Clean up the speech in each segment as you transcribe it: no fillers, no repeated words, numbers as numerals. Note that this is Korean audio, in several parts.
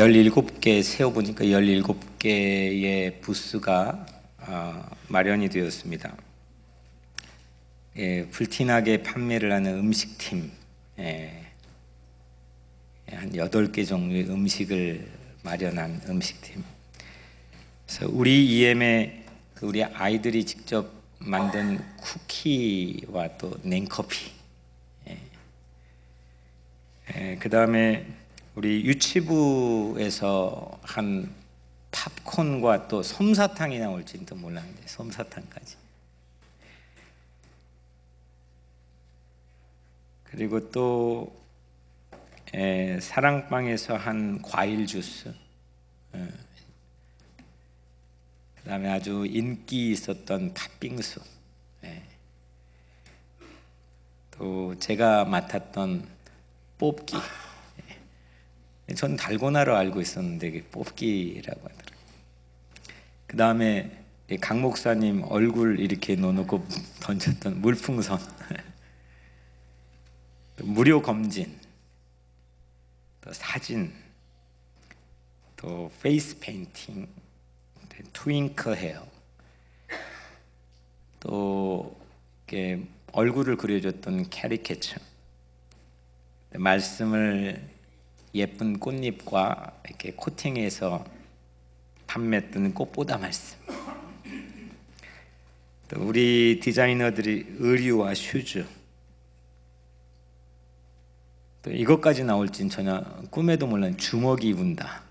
17개 세어보니까 17개의 부스가 마련이 되었습니다. 불티나게 판매를 하는 음식팀, 한 8개 종류의 음식을 마련한 음식팀. 그래서 우리 EM의 우리 아이들이 직접 만든 쿠키와 또 냉커피, 그 다음에 우리 유치부에서 한 팝콘과 또 솜사탕이 나올지도 몰랐는데 솜사탕까지. 그리고 또 사랑방에서 한 과일 주스, 그 다음에 아주 인기 있었던 팥빙수, 또 제가 맡았던 뽑기. 전 달고나로 알고 있었는데 그게 뽑기라고 하더라고요. 그 다음에 강 목사님 얼굴 이렇게 넣어놓고 던졌던 물풍선, 또 무료 검진, 또 사진, 또 페이스 페인팅, 트윙클 헤어, 또 이렇게 얼굴을 그려줬던 캐리케처, 말씀을 예쁜 꽃잎과 이렇게 코팅해서 판매했던 꽃보다 말씀, 또 우리 디자이너들이 의류와 슈즈, 또 이것까지 나올진 전혀 꿈에도 몰랐는 주먹이 입은다.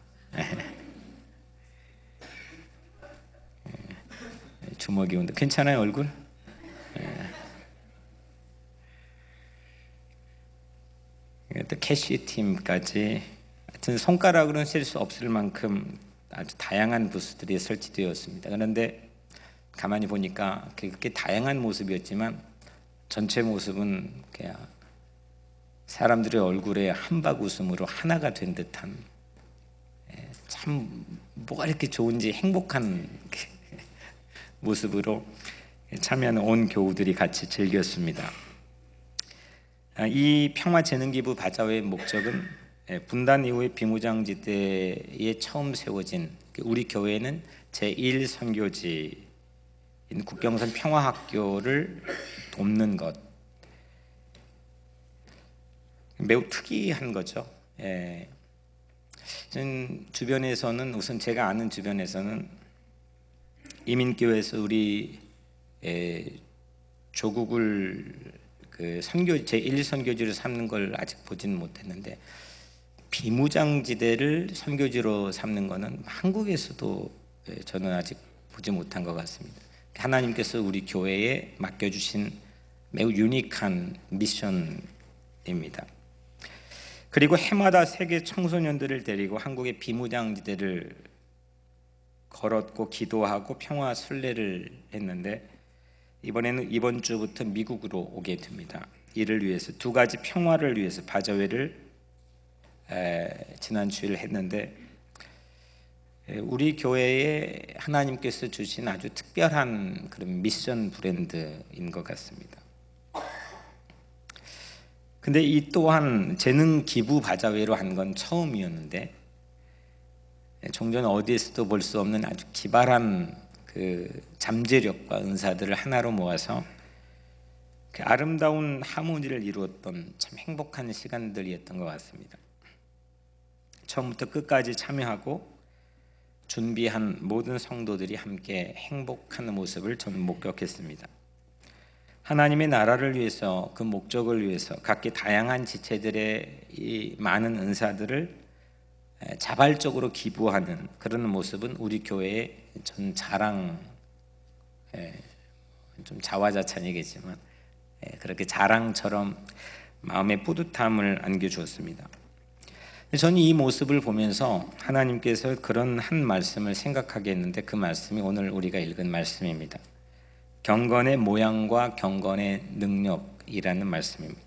주먹이 입은다. 괜찮아요 얼굴? 또 캐시팀까지, 하여튼 손가락으로는 셀 수 없을 만큼 아주 다양한 부스들이 설치되었습니다. 그런데 가만히 보니까 그렇게 다양한 모습이었지만 전체 모습은 그냥 사람들의 얼굴에 한박 웃음으로 하나가 된 듯한, 참 뭐가 이렇게 좋은지 행복한 모습으로 참여하는 온 교우들이 같이 즐겼습니다. 이 평화재능기부 바자회의 목적은 분단 이후에 비무장지대에 처음 세워진 우리 교회는 제1선교지인 국경선 평화학교를 돕는 것, 매우 특이한 거죠. 주변에서는, 우선 제가 아는 주변에서는 이민교회에서 우리 조국을 제1선교지로 삼는 걸 아직 보지는 못했는데, 비무장지대를 선교지로 삼는 것은 한국에서도 저는 아직 보지 못한 것 같습니다. 하나님께서 우리 교회에 맡겨주신 매우 유니크한 미션입니다. 그리고 해마다 세계 청소년들을 데리고 한국의 비무장지대를 걸었고 기도하고 평화 순례를 했는데, 이번에는 이번 주부터 미국으로 오게 됩니다. 이를 위해서 두 가지 평화를 위해서 바자회를 지난 주일 했는데, 우리 교회에 하나님께서 주신 아주 특별한 그런 미션 브랜드인 것 같습니다. 근데 이 또한 재능 기부 바자회로 한 건 처음이었는데, 종전 어디에서도 볼 수 없는 아주 기발한 그 잠재력과 은사들을 하나로 모아서 그 아름다운 하모니를 이루었던 참 행복한 시간들이었던 것 같습니다. 처음부터 끝까지 참여하고 준비한 모든 성도들이 함께 행복한 모습을 저는 목격했습니다. 하나님의 나라를 위해서, 그 목적을 위해서 각기 다양한 지체들의 이 많은 은사들을 자발적으로 기부하는 그런 모습은 우리 교회의 전 자랑, 좀 자화자찬이겠지만 그렇게 자랑처럼 마음의 뿌듯함을 안겨주었습니다. 저는 이 모습을 보면서 하나님께서 그런 한 말씀을 생각하게 했는데, 그 말씀이 오늘 우리가 읽은 말씀입니다. 경건의 모양과 경건의 능력이라는 말씀입니다.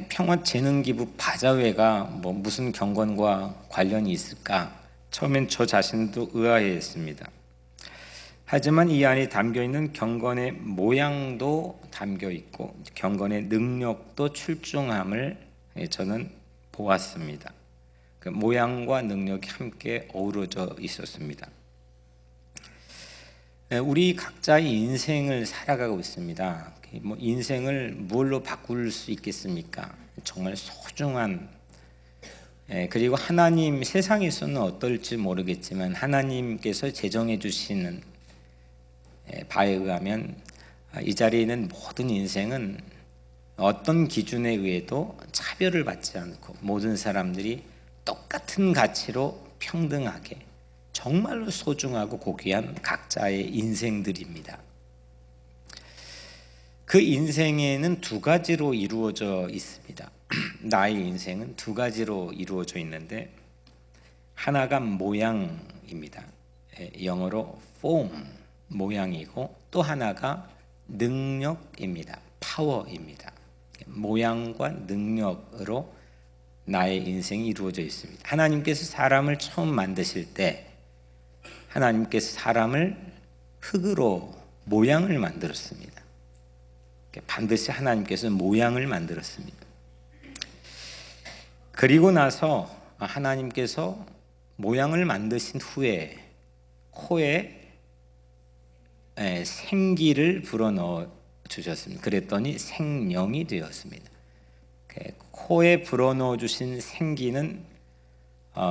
평화재능기부 바자회가 무슨 경건과 관련이 있을까? 처음엔 저 자신도 의아해했습니다. 하지만 이 안에 담겨있는 경건의 모양도 담겨있고 경건의 능력도 출중함을 저는 보았습니다. 그 모양과 능력이 함께 어우러져 있었습니다. 우리 각자의 인생을 살아가고 있습니다. 뭐 인생을 뭘로 바꿀 수 있겠습니까? 정말 소중한, 그리고 하나님, 세상에서는 어떨지 모르겠지만 하나님께서 제정해 주시는 바에 의하면 이 자리에 있는 모든 인생은 어떤 기준에 의해도 차별을 받지 않고 모든 사람들이 똑같은 가치로 평등하게 정말로 소중하고 고귀한 각자의 인생들입니다. 그 인생에는 두 가지로 이루어져 있습니다. 나의 인생은 두 가지로 이루어져 있는데, 하나가 모양입니다. 영어로 form, 모양이고, 또 하나가 능력입니다. 파워입니다. 모양과 능력으로 나의 인생이 이루어져 있습니다. 하나님께서 사람을 처음 만드실 때 하나님께서 사람을 흙으로 모양을 만들었습니다. 반드시 하나님께서 모양을 만들었습니다. 그리고 나서 하나님께서 모양을 만드신 후에 코에 생기를 불어넣어 주셨습니다. 그랬더니 생명이 되었습니다. 코에 불어넣어 주신 생기는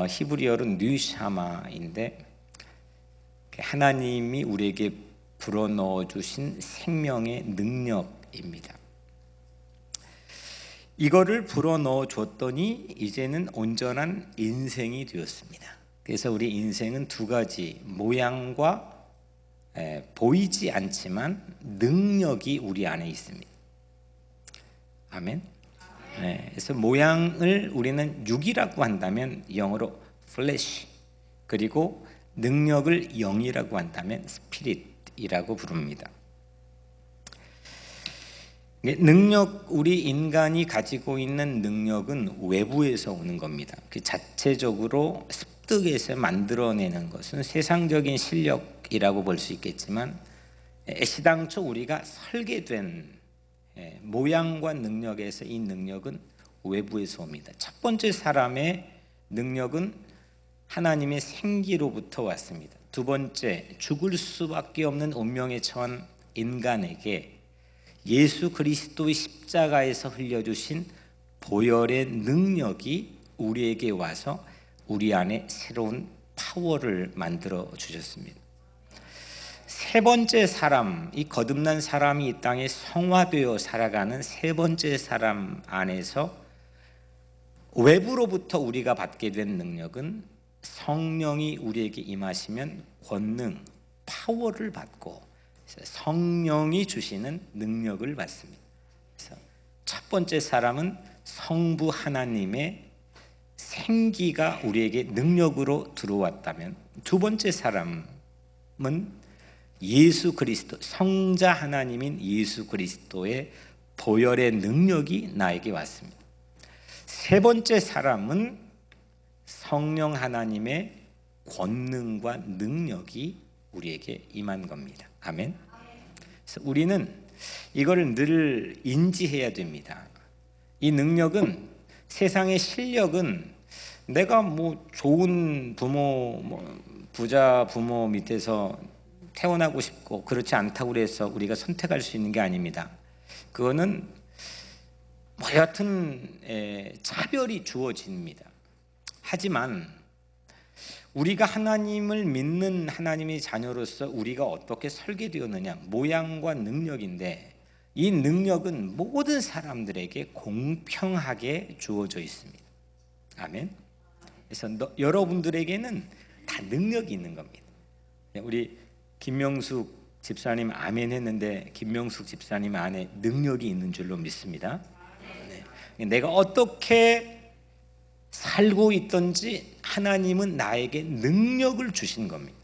히브리어로 뉴샤마인데, 하나님이 우리에게 불어넣어 주신 생명의 능력입니다. 이거를 불어넣어 줬더니 이제는 온전한 인생이 되었습니다. 그래서 우리 인생은 두 가지, 모양과 보이지 않지만 능력이 우리 안에 있습니다. 아멘. 그래서 모양을 우리는 육이라고 한다면 영어로 flesh, 그리고 능력을 영이라고 한다면 spirit이라고 부릅니다. 능력, 우리 인간이 가지고 있는 능력은 외부에서 오는 겁니다. 그 자체적으로 습득해서 만들어내는 것은 세상적인 실력이라고 볼 수 있겠지만, 애시당초 우리가 설계된 모양과 능력에서 이 능력은 외부에서 옵니다. 첫 번째 사람의 능력은 하나님의 생기로부터 왔습니다. 두 번째, 죽을 수밖에 없는 운명에 처한 인간에게 예수 그리스도의 십자가에서 흘려주신 보혈의 능력이 우리에게 와서 우리 안에 새로운 파워를 만들어 주셨습니다. 세 번째 사람, 이 거듭난 사람이 이 땅에 성화되어 살아가는 세 번째 사람 안에서 외부로부터 우리가 받게 된 능력은 성령이 우리에게 임하시면 권능, 파워를 받고 성령이 주시는 능력을 받습니다. 그래서 첫 번째 사람은 성부 하나님의 생기가 우리에게 능력으로 들어왔다면, 두 번째 사람은 예수 그리스도, 성자 하나님인 예수 그리스도의 보혈의 능력이 나에게 왔습니다. 세 번째 사람은 성령 하나님의 권능과 능력이 우리에게 임한 겁니다. 아멘. 그래서 우리는 이걸 늘 인지해야 됩니다. 이 능력은, 세상의 실력은 내가 뭐 좋은 부모, 부자 부모 밑에서 태어나고 싶고 그렇지 않다고 해서 우리가 선택할 수 있는 게 아닙니다. 그거는 뭐 여하튼 차별이 주어집니다. 하지만 우리가 하나님을 믿는 하나님의 자녀로서 우리가 어떻게 설계되었느냐, 모양과 능력인데, 이 능력은 모든 사람들에게 공평하게 주어져 있습니다. 아멘. 그래서 여러분들에게는 다 능력이 있는 겁니다. 우리 김명숙 집사님 아멘 했는데, 김명숙 집사님 안에 능력이 있는 줄로 믿습니다. 네. 내가 어떻게 살고 있든지 하나님은 나에게 능력을 주신 겁니다.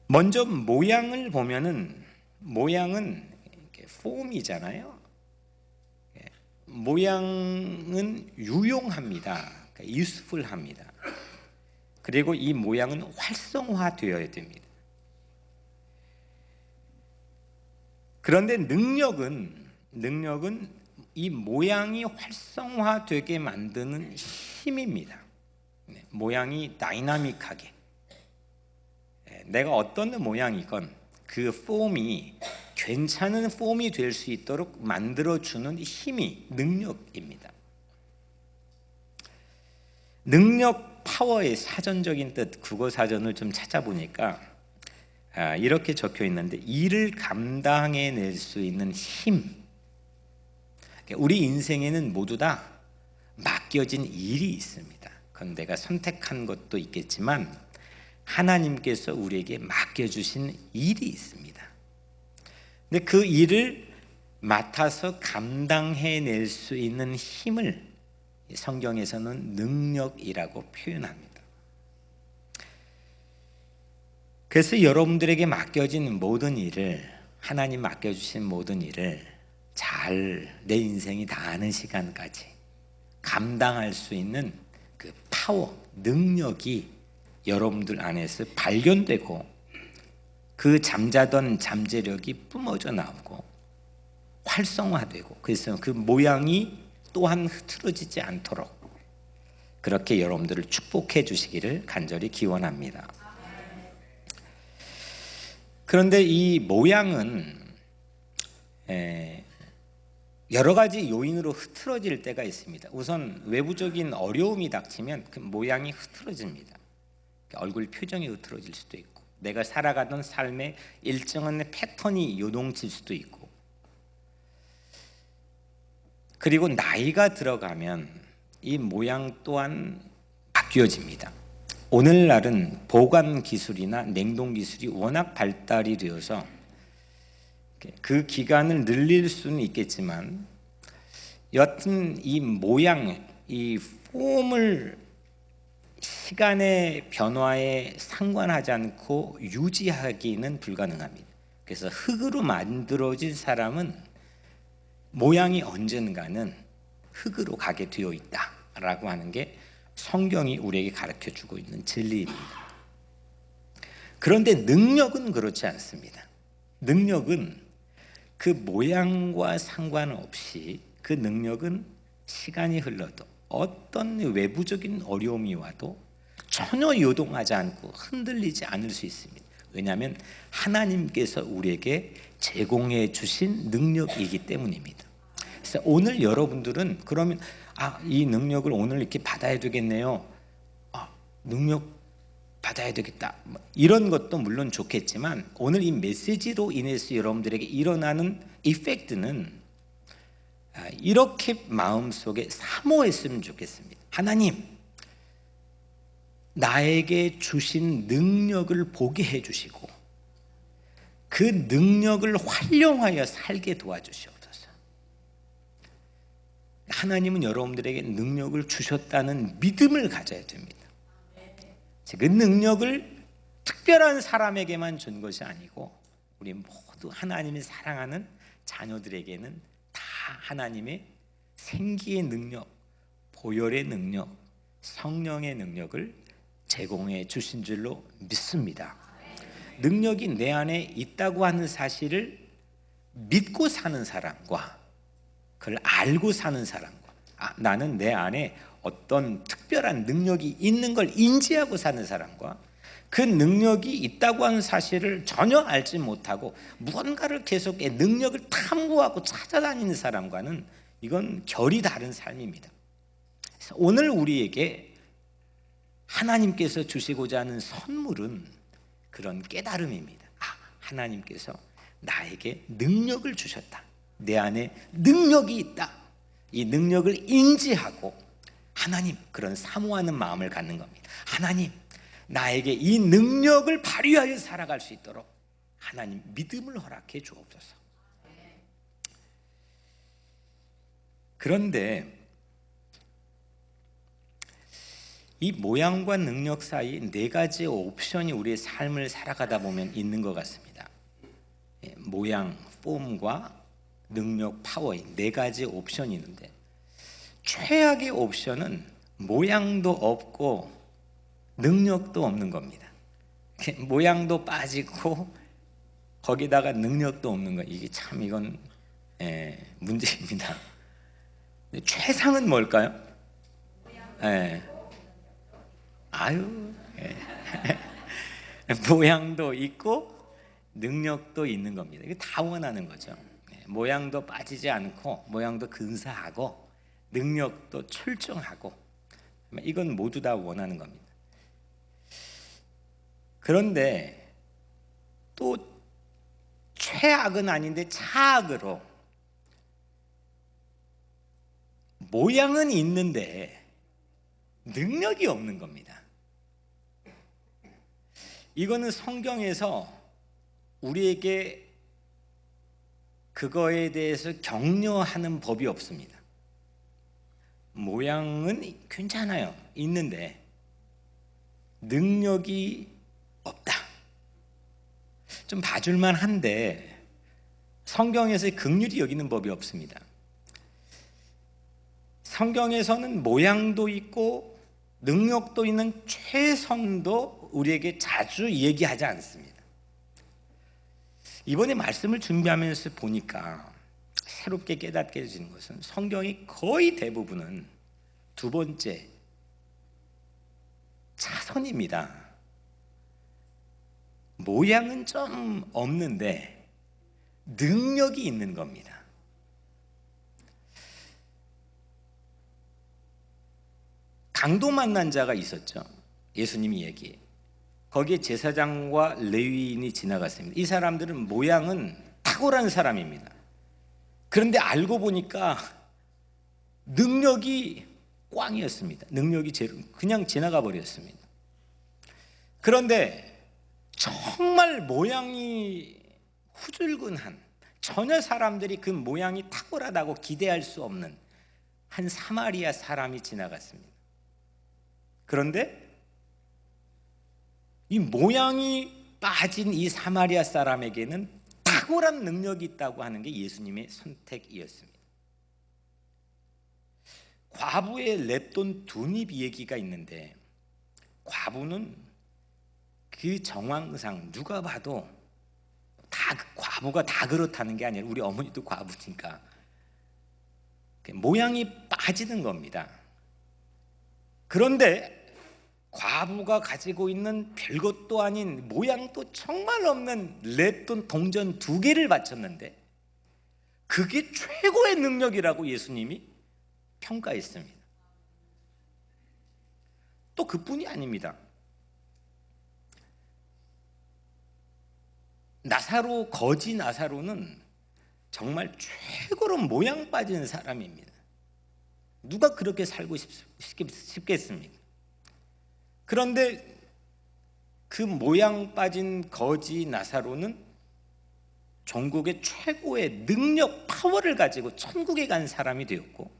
먼저 모양을 보면은, 모양은 폼이잖아요. 모양은 유용합니다. useful합니다. 그리고 이 모양은 활성화되어야 됩니다. 그런데 능력은 이 모양이 활성화되게 만드는 힘입니다. 모양이 다이나믹하게, 내가 어떤 모양이건 그 폼이 괜찮은 폼이 될 수 있도록 만들어주는 힘이 능력입니다. 능력, 파워의 사전적인 뜻, 국어사전을 좀 찾아보니까 이렇게 적혀 있는데, 일을 감당해낼 수 있는 힘. 우리 인생에는 모두 다 맡겨진 일이 있습니다. 그건 내가 선택한 것도 있겠지만 하나님께서 우리에게 맡겨주신 일이 있습니다. 근데 그 일을 맡아서 감당해낼 수 있는 힘을 성경에서는 능력이라고 표현합니다. 그래서 여러분들에게 맡겨진 모든 일을, 하나님 맡겨주신 모든 일을 잘 내 인생이 다하는 시간까지 감당할 수 있는 그 파워, 능력이 여러분들 안에서 발견되고, 그 잠자던 잠재력이 뿜어져 나오고 활성화되고, 그래서 그 모양이 또한 흐트러지지 않도록 그렇게 여러분들을 축복해 주시기를 간절히 기원합니다. 그런데 이 모양은 여러 가지 요인으로 흐트러질 때가 있습니다. 우선 외부적인 어려움이 닥치면 그 모양이 흐트러집니다. 얼굴 표정이 흐트러질 수도 있고, 내가 살아가던 삶의 일정한 패턴이 요동칠 수도 있고, 그리고 나이가 들어가면 이 모양 또한 바뀌어집니다. 오늘날은 보관 기술이나 냉동 기술이 워낙 발달이 되어서 그 기간을 늘릴 수는 있겠지만, 여튼 이 모양, 이 폼을 시간의 변화에 상관하지 않고 유지하기는 불가능합니다. 그래서 흙으로 만들어진 사람은 모양이 언젠가는 흙으로 가게 되어 있다라고 하는 게 성경이 우리에게 가르쳐주고 있는 진리입니다. 그런데 능력은 그렇지 않습니다. 능력은 그 모양과 상관없이, 그 능력은 시간이 흘러도 어떤 외부적인 어려움이 와도 전혀 요동하지 않고 흔들리지 않을 수 있습니다. 왜냐하면 하나님께서 우리에게 제공해 주신 능력이기 때문입니다. 그래서 오늘 여러분들은 그러면 이 능력을 오늘 이렇게 받아야 되겠네요. 능력 받아야 되겠다. 이런 것도 물론 좋겠지만, 오늘 이 메시지로 인해서 여러분들에게 일어나는 이펙트는 이렇게 마음속에 사모했으면 좋겠습니다. 하나님, 나에게 주신 능력을 보게 해주시고 그 능력을 활용하여 살게 도와주시옵소서. 하나님은 여러분들에게 능력을 주셨다는 믿음을 가져야 됩니다. 그 능력을 특별한 사람에게만 준 것이 아니고 우리 모두 하나님이 사랑하는 자녀들에게는 다 하나님의 생기의 능력, 보혈의 능력, 성령의 능력을 제공해 주신 줄로 믿습니다. 능력이 내 안에 있다고 하는 사실을 믿고 사는 사람과 그걸 알고 사는 사람과, 나는 내 안에 어떤 특별한 능력이 있는 걸 인지하고 사는 사람과, 그 능력이 있다고 하는 사실을 전혀 알지 못하고 무언가를 계속 능력을 탐구하고 찾아다니는 사람과는 이건 결이 다른 삶입니다. 그래서 오늘 우리에게 하나님께서 주시고자 하는 선물은 그런 깨달음입니다. 하나님께서 나에게 능력을 주셨다. 내 안에 능력이 있다. 이 능력을 인지하고 하나님, 그런 사모하는 마음을 갖는 겁니다. 하나님, 나에게 이 능력을 발휘하여 살아갈 수 있도록 하나님 믿음을 허락해 주옵소서. 그런데 이 모양과 능력 사이 네 가지 옵션이 우리의 삶을 살아가다 보면 있는 것 같습니다. 모양, 폼과 능력, 파워의 네 가지 옵션이 있는데, 최악의 옵션은 모양도 없고 능력도 없는 겁니다. 모양도 빠지고 거기다가 능력도 없는 거, 이게 참 이건 문제입니다. 최상은 뭘까요? 예. 아유, 예. 모양도 있고 능력도 있는 겁니다. 이게 다 원하는 거죠. 예. 모양도 빠지지 않고, 모양도 근사하고, 능력도 출중하고, 이건 모두 다 원하는 겁니다. 그런데 또 최악은 아닌데 차악으로 모양은 있는데 능력이 없는 겁니다. 이거는 성경에서 우리에게 그거에 대해서 격려하는 법이 없습니다. 모양은 괜찮아요. 있는데 능력이 없다. 좀 봐줄만 한데 성경에서 긍휼히 여기는 법이 없습니다. 성경에서는 모양도 있고 능력도 있는 최선도 우리에게 자주 얘기하지 않습니다. 이번에 말씀을 준비하면서 보니까 새롭게 깨닫게 되는 것은 성경의 거의 대부분은 두 번째 차선입니다. 모양은 좀 없는데 능력이 있는 겁니다. 강도 만난 자가 있었죠. 예수님이 얘기해. 거기에 제사장과 레위인이 지나갔습니다. 이 사람들은 모양은 탁월한 사람입니다. 그런데 알고 보니까 능력이 꽝이었습니다. 능력이 그냥 지나가 버렸습니다. 그런데 정말 모양이 후줄근한, 전혀 사람들이 그 모양이 탁월하다고 기대할 수 없는 한 사마리아 사람이 지나갔습니다. 그런데 이 모양이 빠진 이 사마리아 사람에게는 탁월한 능력이 있다고 하는 게 예수님의 선택이었습니다. 과부의 랩돈 두닙 얘기가 있는데, 과부는 그 정황상 누가 봐도 다 과부가 다 그렇다는 게 아니라 우리 어머니도 과부니까 모양이 빠지는 겁니다. 그런데 과부가 가지고 있는 별것도 아닌 모양도 정말 없는 랩돈 동전 2개를 바쳤는데 그게 최고의 능력이라고 예수님이 평가했습니다. 또 그뿐이 아닙니다. 나사로, 거지 나사로는 정말 최고로 모양 빠진 사람입니다. 누가 그렇게 살고 싶겠습니까? 그런데 그 모양 빠진 거지 나사로는 전국의 최고의 능력, 파워를 가지고 천국에 간 사람이 되었고,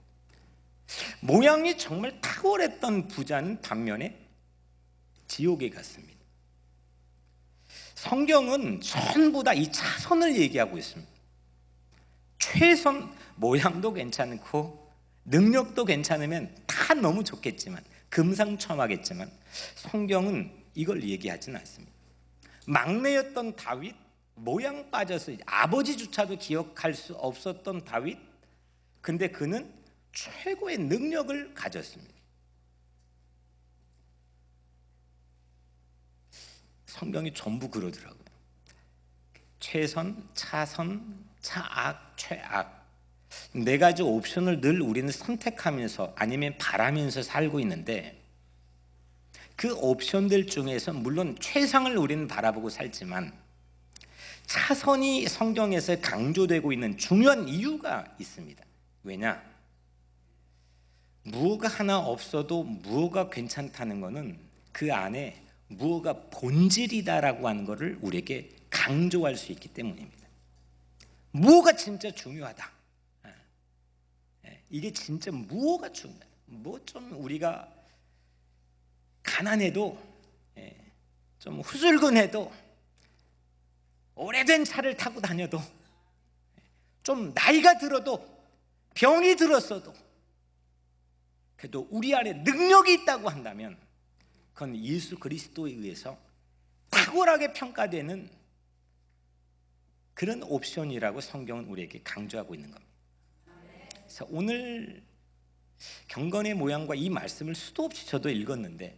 모양이 정말 탁월했던 부자는 반면에 지옥에 갔습니다. 성경은 전부 다 이 차선을 얘기하고 있습니다. 최선, 모양도 괜찮고 능력도 괜찮으면 다 너무 좋겠지만, 금상첨화겠지만 성경은 이걸 얘기하지는 않습니다. 막내였던 다윗, 모양 빠져서 아버지조차도 기억할 수 없었던 다윗, 근데 그는 최고의 능력을 가졌습니다. 성경이 전부 그러더라고요. 최선, 차선, 차악, 최악, 4가지 옵션을 늘 우리는 선택하면서 아니면 바라면서 살고 있는데, 그 옵션들 중에서 물론 최상을 우리는 바라보고 살지만 차선이 성경에서 강조되고 있는 중요한 이유가 있습니다. 왜냐? 무엇가 하나 없어도 무엇가 괜찮다는 것은 그 안에 무엇가 본질이다라고 하는 것을 우리에게 강조할 수 있기 때문입니다. 무엇가 진짜 중요하다. 이게 진짜 무엇가 중요하다. 뭐 좀 우리가 가난해도, 좀 후줄근해도, 오래된 차를 타고 다녀도, 좀 나이가 들어도, 병이 들었어도, 그래도 우리 안에 능력이 있다고 한다면 그건 예수 그리스도에 의해서 탁월하게 평가되는 그런 옵션이라고 성경은 우리에게 강조하고 있는 겁니다. 그래서 오늘 경건의 모양과 이 말씀을 수도 없이 저도 읽었는데,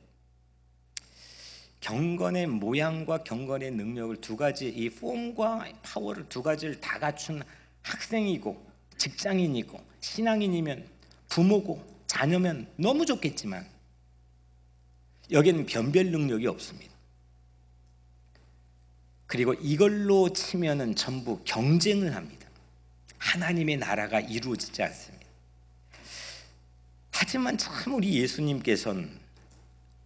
경건의 모양과 경건의 능력을 두 가지, 이 폼과 파워를 두 가지를 다 갖춘 학생이고 직장인이고 신앙인이면 부모고 자녀면 너무 좋겠지만 여기는 변별 능력이 없습니다. 그리고 이걸로 치면은 전부 경쟁을 합니다. 하나님의 나라가 이루어지지 않습니다. 하지만 참 우리 예수님께서는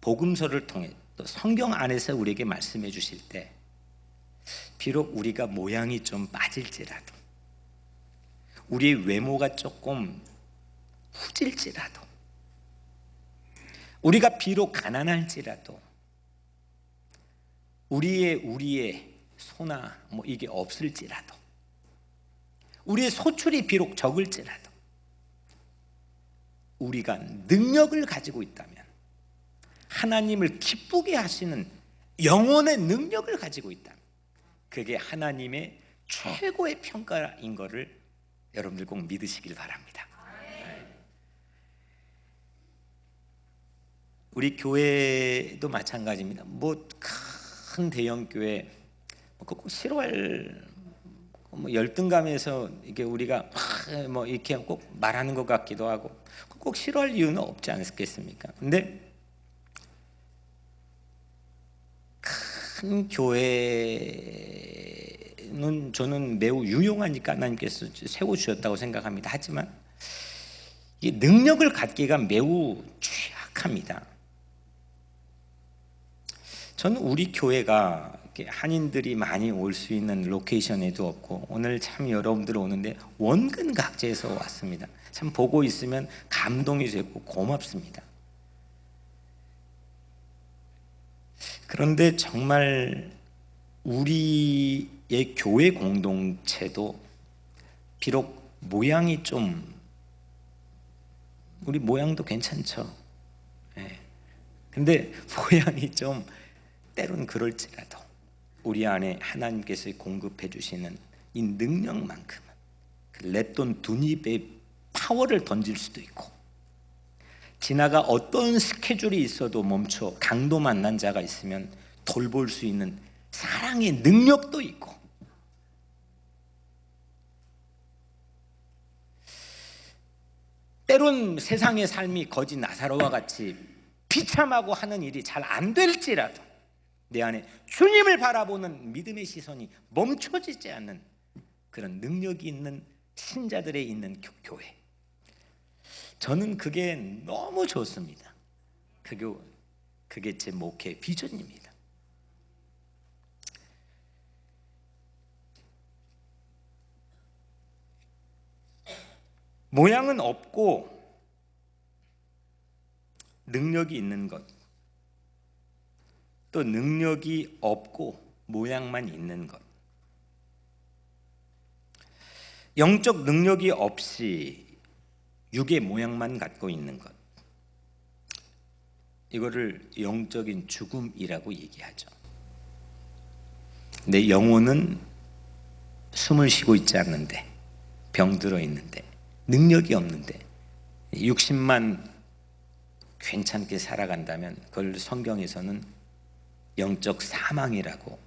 복음서를 통해 또 성경 안에서 우리에게 말씀해 주실 때, 비록 우리가 모양이 좀 빠질지라도, 우리의 외모가 조금 후질지라도, 우리가 비록 가난할지라도, 우리의 소나 뭐 이게 없을지라도, 우리의 소출이 비록 적을지라도, 우리가 능력을 가지고 있다면, 하나님을 기쁘게 하시는 영혼의 능력을 가지고 있다면, 그게 하나님의 최고의 평가인 것을 여러분들 꼭 믿으시길 바랍니다. 우리 교회도 마찬가지입니다. 뭐 큰 대형 교회 꼭 싫어할 열등감에서 이게 우리가 뭐 이렇게 꼭 말하는 것 같기도 하고, 꼭 싫어할 이유는 없지 않겠습니까? 근데 큰 교회는 저는 매우 유용하니까 하나님께서 세워주셨다고 생각합니다. 하지만 이 능력을 갖기가 매우 취약합니다. 저는 우리 교회가 한인들이 많이 올 수 있는 로케이션에도 없고, 오늘 참 여러분들 오는데 원근 각지에서 왔습니다. 참 보고 있으면 감동이 되고 고맙습니다. 그런데 정말 우리의 교회 공동체도 비록 모양이 좀, 우리 모양도 괜찮죠. 근데 모양이 좀 때론 그럴지라도 우리 안에 하나님께서 공급해 주시는 이 능력만큼은 랩돈 두닙의 파워를 던질 수도 있고, 지나가 어떤 스케줄이 있어도 멈춰 강도 만난 자가 있으면 돌볼 수 있는 사랑의 능력도 있고, 때론 세상의 삶이 거지 나사로와 같이 비참하고 하는 일이 잘 안 될지라도 내 안에 주님을 바라보는 믿음의 시선이 멈춰지지 않는 그런 능력이 있는 신자들의 있는 교회, 저는 그게 너무 좋습니다. 그게 제 목회 비전입니다. 모양은 없고 능력이 있는 것, 또 능력이 없고 모양만 있는 것, 영적 능력이 없이 육의 모양만 갖고 있는 것, 이거를 영적인 죽음이라고 얘기하죠. 내 영혼은 숨을 쉬고 있지 않는데, 병들어 있는데, 능력이 없는데, 육신만 괜찮게 살아간다면 그걸 성경에서는 영적 사망이라고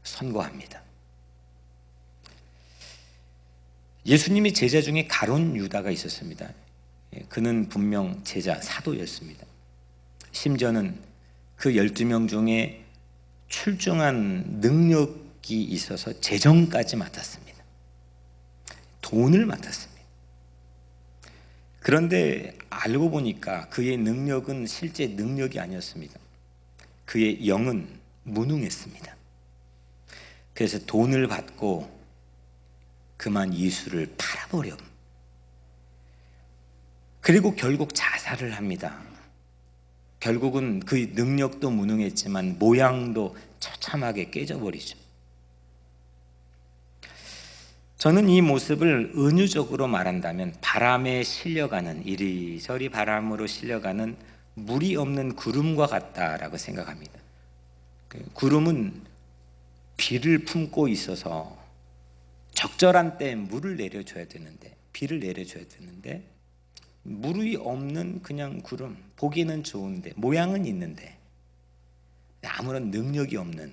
선고합니다. 예수님의 제자 중에 가룟 유다가 있었습니다. 그는 분명 제자 사도였습니다. 심지어는 그 12명 중에 출중한 능력이 있어서 재정까지 맡았습니다. 돈을 맡았습니다. 그런데 알고 보니까 그의 능력은 실제 능력이 아니었습니다. 그의 영은 무능했습니다. 그래서 돈을 받고 그만 예수를 팔아버려. 그리고 결국 자살을 합니다. 결국은 그 능력도 무능했지만 모양도 처참하게 깨져버리죠. 저는 이 모습을 은유적으로 말한다면 바람에 실려가는, 이리저리 바람으로 실려가는 물이 없는 구름과 같다라고 생각합니다. 구름은 비를 품고 있어서 적절한 때에 물을 내려줘야 되는데, 비를 내려줘야 되는데, 무르이 없는 그냥 구름, 보기는 좋은데 모양은 있는데 아무런 능력이 없는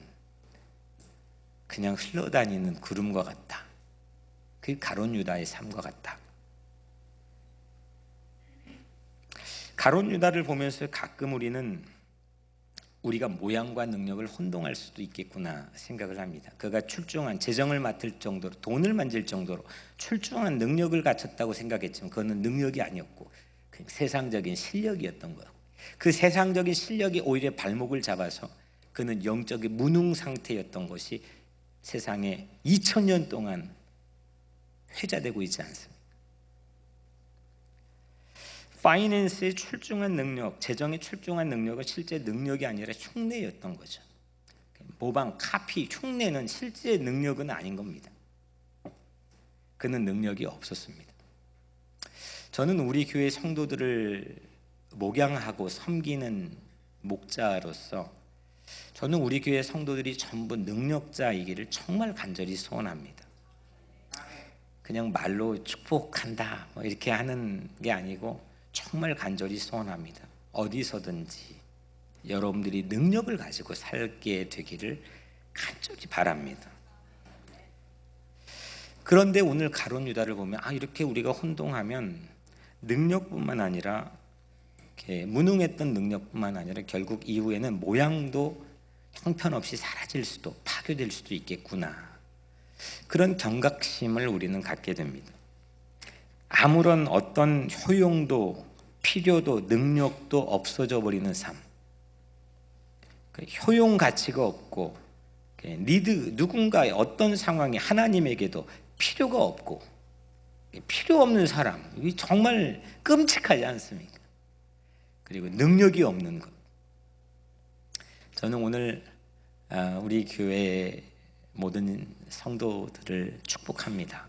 그냥 흘러다니는 구름과 같다. 그게 가룟 유다의 삶과 같다. 가룟 유다를 보면서 가끔 우리는 우리가 모양과 능력을 혼동할 수도 있겠구나 생각을 합니다. 그가 출중한, 재정을 맡을 정도로, 돈을 만질 정도로 출중한 능력을 갖췄다고 생각했지만 그거는 능력이 아니었고 그냥 세상적인 실력이었던 거예요. 그 세상적인 실력이 오히려 발목을 잡아서 그는 영적인 무능 상태였던 것이 세상에 2000년 동안 회자되고 있지 않습니까? 파이낸스의 출중한 능력, 재정의 출중한 능력은 실제 능력이 아니라 흉내였던 거죠. 모방, 카피, 흉내는 실제 능력은 아닌 겁니다. 그는 능력이 없었습니다. 저는 우리 교회 성도들을 목양하고 섬기는 목자로서 저는 우리 교회 성도들이 전부 능력자이기를 정말 간절히 소원합니다. 그냥 말로 축복한다 뭐 이렇게 하는 게 아니고 정말 간절히 소원합니다. 어디서든지 여러분들이 능력을 가지고 살게 되기를 간절히 바랍니다. 그런데 오늘 가룟 유다를 보면 이렇게 우리가 혼동하면 능력뿐만 아니라 이렇게 무능했던 능력뿐만 아니라 결국 이후에는 모양도 형편없이 사라질 수도 파괴될 수도 있겠구나. 그런 경각심을 우리는 갖게 됩니다. 아무런 어떤 효용도 필요도 능력도 없어져 버리는 삶, 효용 가치가 없고 누군가의 어떤 상황이 하나님에게도 필요가 없고 필요 없는 사람, 이게 정말 끔찍하지 않습니까? 그리고 능력이 없는 것. 저는 오늘 우리 교회 모든 성도들을 축복합니다.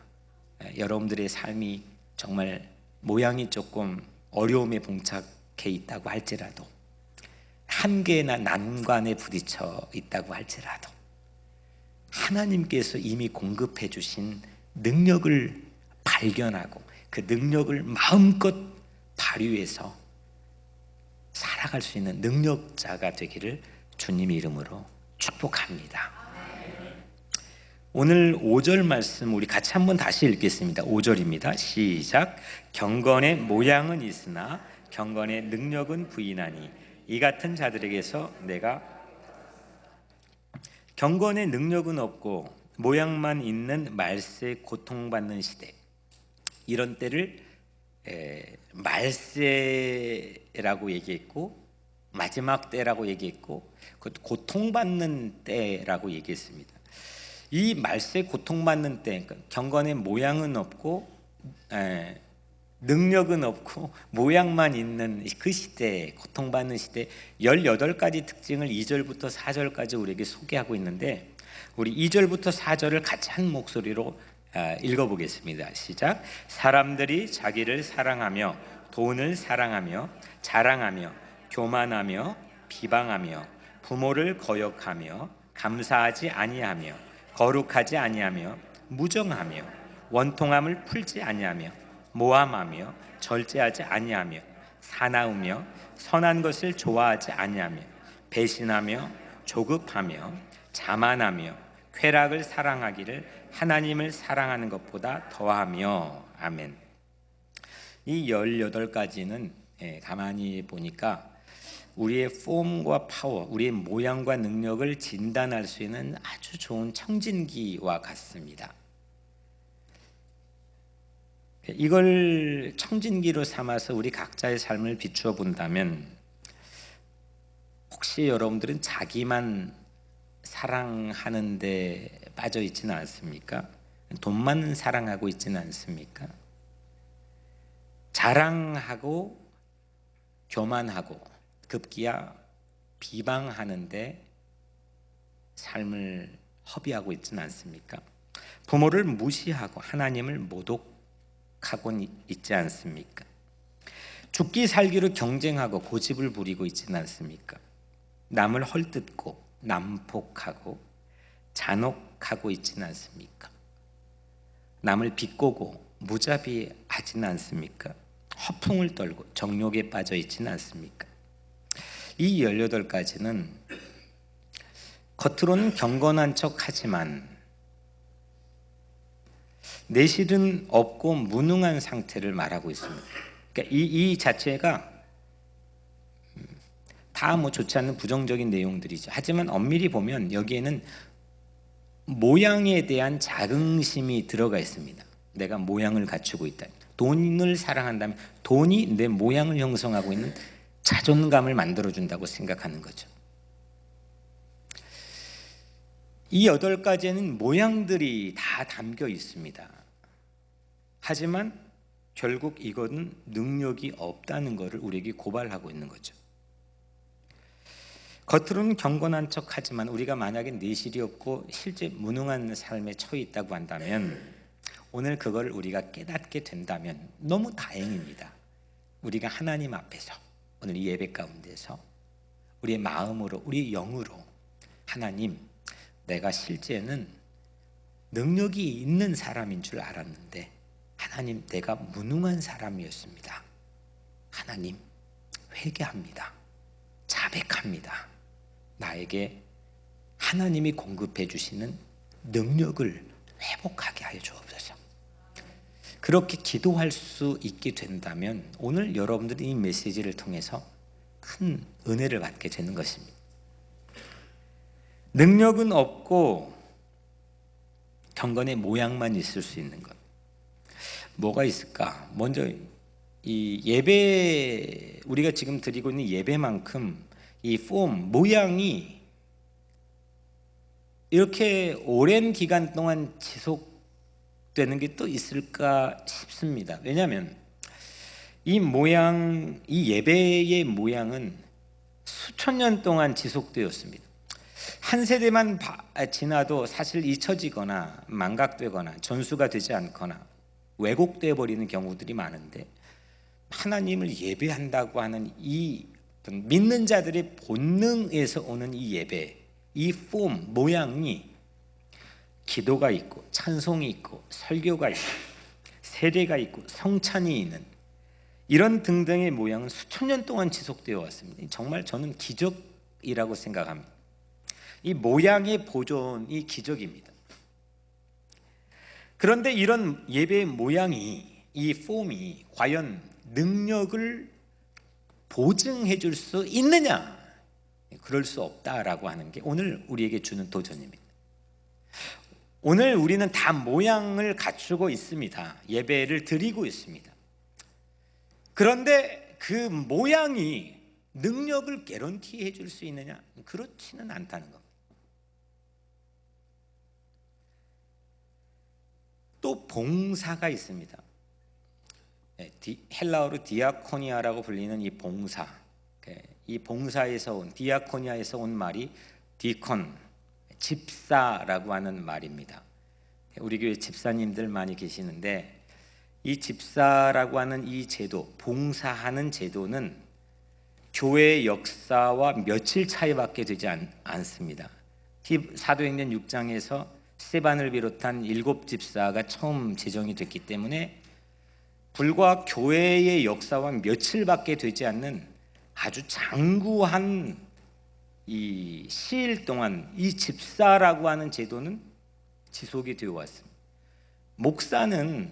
여러분들의 삶이 정말 모양이 조금 어려움에 봉착해 있다고 할지라도, 한계나 난관에 부딪혀 있다고 할지라도 하나님께서 이미 공급해 주신 능력을 발견하고 그 능력을 마음껏 발휘해서 살아갈 수 있는 능력자가 되기를 주님 이름으로 축복합니다. 오늘 5절 말씀 우리 같이 한번 다시 읽겠습니다. 5절입니다. 시작. 경건의 모양은 있으나 경건의 능력은 부인하니 이 같은 자들에게서 내가 경건의 능력은 없고 모양만 있는 말세에 고통받는 시대, 이런 때를 말세라고 얘기했고 마지막 때라고 얘기했고 고통받는 때라고 얘기했습니다. 이 말세 고통받는 때, 그러니까 경건의 모양은 없고 능력은 없고 모양만 있는 그 시대, 고통받는 시대, 18가지 특징을 2절부터 4절까지 우리에게 소개하고 있는데 우리 2절부터 4절을 같이 한 목소리로 읽어보겠습니다. 시작. 사람들이 자기를 사랑하며 돈을 사랑하며 자랑하며 교만하며 비방하며 부모를 거역하며 감사하지 아니하며 거룩하지 아니하며 무정하며 원통함을 풀지 아니하며 모함하며 절제하지 아니하며 사나우며 선한 것을 좋아하지 아니하며 배신하며 조급하며 자만하며 쾌락을 사랑하기를 하나님을 사랑하는 것보다 더하며. 아멘. 이 18가지는 가만히 보니까 우리의 폼과 파워, 우리의 모양과 능력을 진단할 수 있는 아주 좋은 청진기와 같습니다. 이걸 청진기로 삼아서 우리 각자의 삶을 비추어 본다면 혹시 여러분들은 자기만 사랑하는 데 빠져 있지는 않습니까? 돈만 사랑하고 있지는 않습니까? 자랑하고 교만하고 급기야 비방하는데 삶을 허비하고 있지는 않습니까? 부모를 무시하고 하나님을 모독하고 있지 않습니까? 죽기 살기로 경쟁하고 고집을 부리고 있지는 않습니까? 남을 헐뜯고 난폭하고 잔혹하고 있지는 않습니까? 남을 비꼬고 무자비하지는 않습니까? 허풍을 떨고 정욕에 빠져 있지는 않습니까? 이 18가지는 겉으로는 경건한 척하지만 내실은 없고 무능한 상태를 말하고 있습니다. 그러니까 이 자체가 다 좋지 않은 부정적인 내용들이죠. 하지만 엄밀히 보면 여기에는 모양에 대한 자긍심이 들어가 있습니다. 내가 모양을 갖추고 있다. 돈을 사랑한다면 돈이 내 모양을 형성하고 있는 자존감을 만들어준다고 생각하는 거죠. 이 8가지에는 모양들이 다 담겨 있습니다. 하지만 결국 이것은 능력이 없다는 것을 우리에게 고발하고 있는 거죠. 겉으로는 경건한 척하지만 우리가 만약에 내실이 없고 실제 무능한 삶에 처해 있다고 한다면, 오늘 그걸 우리가 깨닫게 된다면 너무 다행입니다. 우리가 하나님 앞에서 오늘 이 예배 가운데서 우리의 마음으로, 우리의 영으로, 하나님, 내가 실제는 능력이 있는 사람인 줄 알았는데 하나님, 내가 무능한 사람이었습니다. 하나님, 회개합니다. 자백합니다. 나에게 하나님이 공급해 주시는 능력을 회복하게 하여 주옵소서. 그렇게 기도할 수 있게 된다면 오늘 여러분들이 이 메시지를 통해서 큰 은혜를 받게 되는 것입니다. 능력은 없고 경건의 모양만 있을 수 있는 것, 뭐가 있을까? 먼저 이 예배, 우리가 지금 드리고 있는 예배만큼 이 폼, 모양이 이렇게 오랜 기간 동안 지속되는 게 또 있을까 싶습니다. 왜냐하면 이 모양, 이 예배의 모양은 수천 년 동안 지속되었습니다. 한 세대만 지나도 사실 잊혀지거나 망각되거나 전수가 되지 않거나 왜곡되어 버리는 경우들이 많은데, 하나님을 예배한다고 하는 이 믿는 자들의 본능에서 오는 이 예배, 이 폼, 모양이 기도가 있고 찬송이 있고 설교가 있고 세례가 있고 성찬이 있는 이런 등등의 모양은 수천 년 동안 지속되어 왔습니다. 정말 저는 기적이라고 생각합니다. 이 모양의 보존이 기적입니다. 그런데 이런 예배의 모양이, 이 폼이 과연 능력을 보증해 줄 수 있느냐? 그럴 수 없다라고 하는 게 오늘 우리에게 주는 도전입니다. 오늘 우리는 다 모양을 갖추고 있습니다. 예배를 드리고 있습니다. 그런데 그 모양이 능력을 개런티해 줄 수 있느냐? 그렇지는 않다는 겁니다. 또 봉사가 있습니다. 헬라어로 디아코니아라고 불리는 이 봉사, 이 봉사에서 온, 디아코니아에서 온 말이 디콘, 집사라고 하는 말입니다. 우리 교회 집사님들 많이 계시는데 이 집사라고 하는 이 제도, 봉사하는 제도는 교회의 역사와 며칠 차이밖에 되지 않습니다. 사도행전 6장에서 스데반을 비롯한 7 집사가 처음 제정이 됐기 때문에 불과 교회의 역사와 며칠밖에 되지 않는 아주 장구한 이 시일 동안 이 집사라고 하는 제도는 지속이 되어 왔습니다. 목사는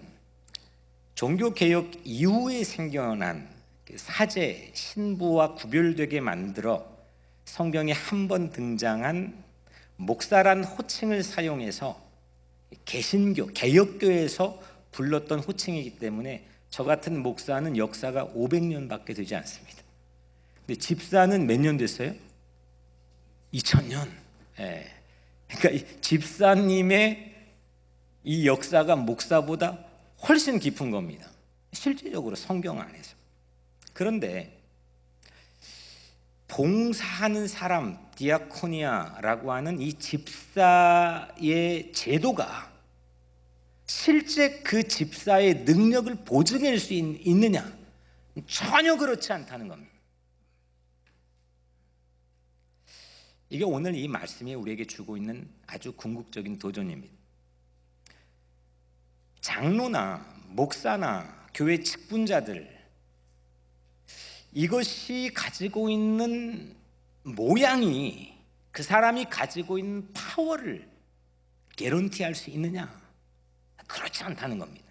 종교개혁 이후에 생겨난 사제, 신부와 구별되게 만들어 성경에 한 번 등장한 목사란 호칭을 사용해서 개신교, 개혁교에서 불렀던 호칭이기 때문에 저 같은 목사는 역사가 500년밖에 되지 않습니다. 근데 집사는 몇 년 됐어요? 2000년. 예. 그러니까 이 집사님의 이 역사가 목사보다 훨씬 깊은 겁니다. 실질적으로 성경 안에서. 그런데 봉사하는 사람, 디아코니아라고 하는 이 집사의 제도가 실제 그 집사의 능력을 보증할 수 있느냐? 전혀 그렇지 않다는 겁니다. 이게 오늘 이 말씀이 우리에게 주고 있는 아주 궁극적인 도전입니다. 장로나 목사나 교회 직분자들, 이것이 가지고 있는 모양이 그 사람이 가지고 있는 파워를 개런티할 수 있느냐? 그렇지 않다는 겁니다.